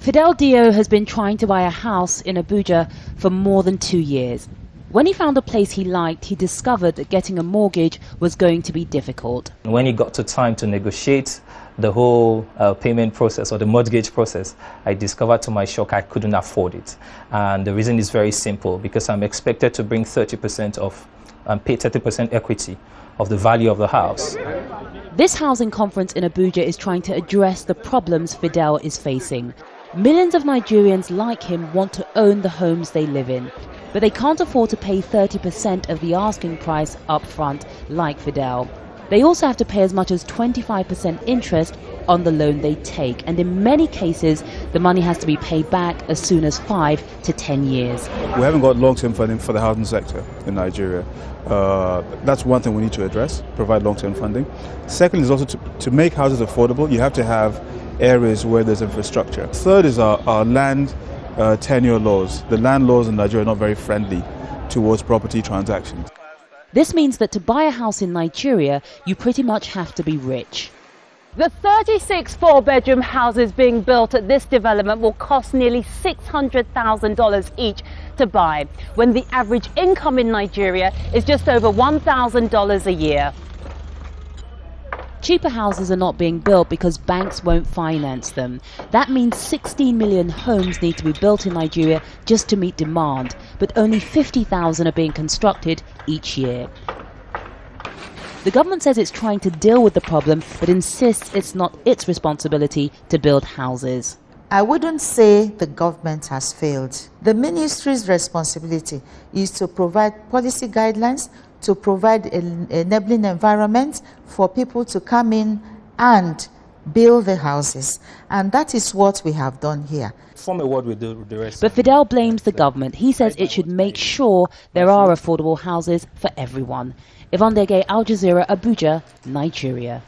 Fidel Dio has been trying to buy a house in Abuja for more than 2 years. When he found a place he liked, he discovered that getting a mortgage was going to be difficult. When it got to time to negotiate the whole payment process or the mortgage process, I discovered to my shock I couldn't afford it. And the reason is very simple, because I'm expected to bring 30% of and pay 30% equity of the value of the house. This housing conference in Abuja is trying to address the problems Fidel is facing. Millions of Nigerians like him want to own the homes they live in, but they can't afford to pay 30% of the asking price up front like Fidel. They also have to pay as much as 25% interest on the loan they take, and in many cases the money has to be paid back as soon as 5 to 10 years. We haven't got long-term funding for the housing sector in Nigeria. That's one thing we need to address, provide long-term funding. Second is also to make houses affordable, you have to have areas where there's infrastructure. Third is our land tenure laws. The land laws in Nigeria are not very friendly towards property transactions. This means that to buy a house in Nigeria, you pretty much have to be rich. The 36 four-bedroom houses being built at this development will cost nearly $600,000 each to buy, when the average income in Nigeria is just over $1,000 a year. Cheaper houses are not being built because banks won't finance them. That means 16 million homes need to be built in Nigeria just to meet demand, but only 50,000 are being constructed each year. The government says it's trying to deal with the problem, but insists it's not its responsibility to build houses. I wouldn't say the government has failed. The ministry's responsibility is to provide policy guidelines, to provide an enabling environment for people to come in and build the houses. And that is what we have done here. Form a word with the rest. But Fidel blames the government. He says it should make sure there are affordable houses for everyone. Yvonne Dege, Al Jazeera, Abuja, Nigeria.